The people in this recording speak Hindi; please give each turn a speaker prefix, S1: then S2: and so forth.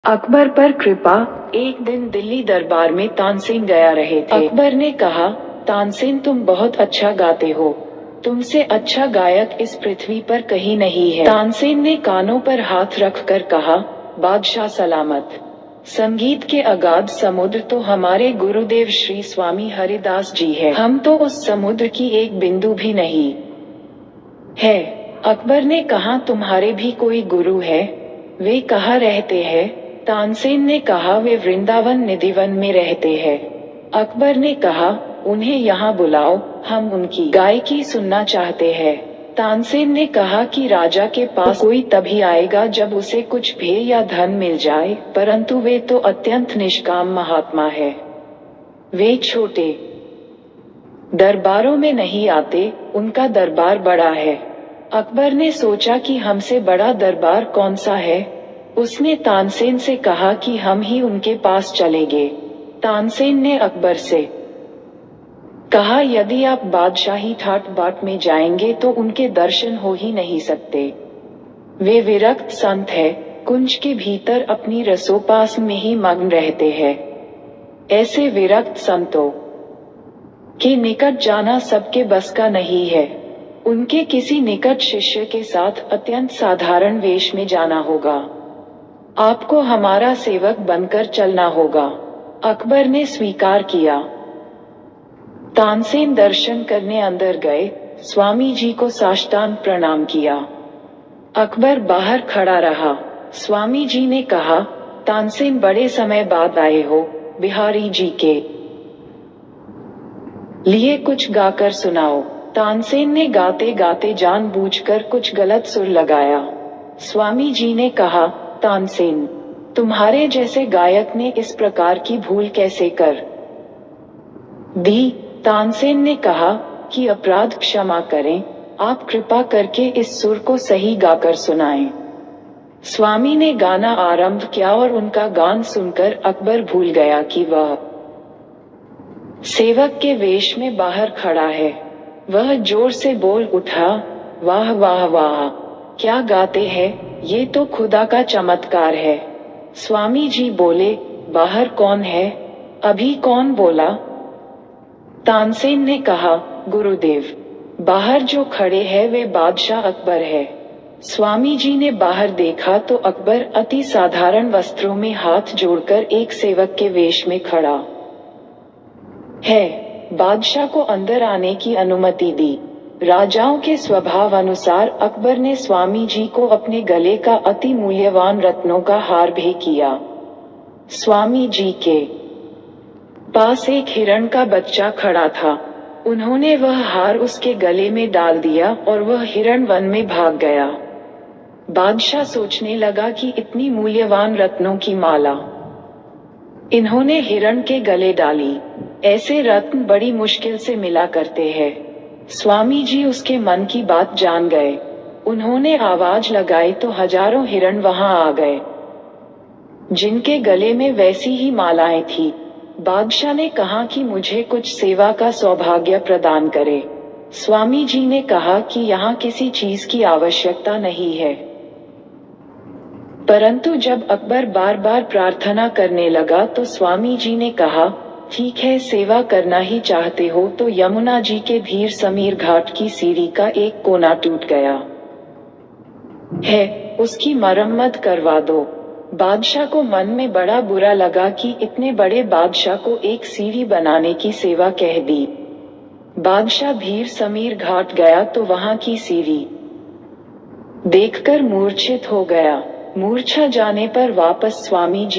S1: अकबर पर कृपा। एक दिन दिल्ली दरबार में तानसेन गया रहे थे। अकबर ने कहा, तानसेन तुम बहुत अच्छा गाते हो, तुमसे अच्छा गायक इस पृथ्वी पर कहीं नहीं है। तानसेन ने कानों पर हाथ रखकर कहा, बादशाह सलामत। संगीत के अगाध समुद्र तो हमारे गुरुदेव श्री स्वामी हरिदास जी है, हम तो उस समुद्र की एक बिंदु भी नहीं है। अकबर ने कहा, तुम्हारे भी कोई गुरु है? वे कहाँ रहते हैं? तानसेन ने कहा, वे वृंदावन निधिवन में रहते हैं। अकबर ने कहा, उन्हें यहाँ बुलाओ, हम उनकी गायकी सुनना चाहते हैं। तानसेन ने कहा कि राजा के पास कोई तभी आएगा जब उसे कुछ भेय या धन मिल जाए, परंतु वे तो अत्यंत निष्काम महात्मा है। वे छोटे दरबारों में नहीं आते, उनका दरबार बड़ा है। अकबर ने सोचा कि हमसे बड़ा दरबार कौन सा है। उसने तानसेन से कहा कि हम ही उनके पास चलेंगे। तानसेन ने अकबर से कहा, यदि आप बादशाही ठाट बाट में जाएंगे तो उनके दर्शन हो ही नहीं सकते। वे विरक्त संत है, कुंज के भीतर अपनी रसोपास में ही मग्न रहते हैं। ऐसे विरक्त संतों के निकट जाना सबके बस का नहीं है। उनके किसी निकट शिष्य के साथ अत्यंत साधारण वेश में जाना होगा। आपको हमारा सेवक बनकर चलना होगा। अकबर ने स्वीकार किया। तानसेन दर्शन करने अंदर गए, स्वामी जी को साष्टांग प्रणाम किया। अकबर बाहर खड़ा रहा। स्वामी जी ने कहा, तानसेन बड़े समय बाद आए हो, बिहारी जी के लिए कुछ गाकर सुनाओ। तानसेन ने गाते गाते जानबूझकर कुछ गलत सुर लगाया। स्वामी जी ने कहा, तानसेन, तुम्हारे जैसे गायक ने इस प्रकार की भूल कैसे कर दी? तानसेन ने कहा कि अपराध क्षमा करें, आप कृपा करके इस सुर को सही गाकर सुनाएं। स्वामी ने गाना आरंभ किया और उनका गान सुनकर अकबर भूल गया कि वह सेवक के वेश में बाहर खड़ा है। वह जोर से बोल उठा, वाह वाह वाह, क्या गाते हैं, ये तो खुदा का चमत्कार है। स्वामी जी बोले, बाहर कौन है? अभी कौन बोला? तानसेन ने कहा, गुरुदेव, बाहर जो खड़े हैं वे बादशाह अकबर है। स्वामी जी ने बाहर देखा तो अकबर अति साधारण वस्त्रों में हाथ जोड़कर एक सेवक के वेश में खड़ा है। बादशाह को अंदर आने की अनुमति दी। राजाओं के स्वभाव अनुसार अकबर ने स्वामी जी को अपने गले का अति मूल्यवान रत्नों का हार भेंट किया। स्वामी जी के पास एक हिरण का बच्चा खड़ा था। उन्होंने वह हार उसके गले में डाल दिया और वह हिरण वन में भाग गया। बादशाह सोचने लगा कि इतनी मूल्यवान रत्नों की माला इन्होंने हिरण के गले डाली। ऐसे रत्न बड़ी मुश्किल से मिला करते हैं। स्वामी जी उसके मन की बात जान गए। उन्होंने आवाज लगाई तो हजारों हिरण वहां आ गए, जिनके गले में वैसी ही मालाएं थी। बादशाह ने कहा कि मुझे कुछ सेवा का सौभाग्य प्रदान करे। स्वामी जी ने कहा कि यहाँ किसी चीज की आवश्यकता नहीं है। परंतु जब अकबर बार बार प्रार्थना करने लगा तो स्वामी जी ने कहा, ठीक है, सेवा करना ही चाहते हो तो यमुना जी के धीर समीर घाट की सीढ़ी का एक कोना टूट गया है, उसकी मरम्मत करवा दो। बादशाह को मन में बड़ा बुरा लगा कि इतने बड़े बादशाह को एक सीढ़ी बनाने की सेवा कह दी। बादशाह धीर समीर घाट गया तो वहां की सीढ़ी देखकर मूर्छित हो गया। मूर्छा जाने पर वापस स्वामी जी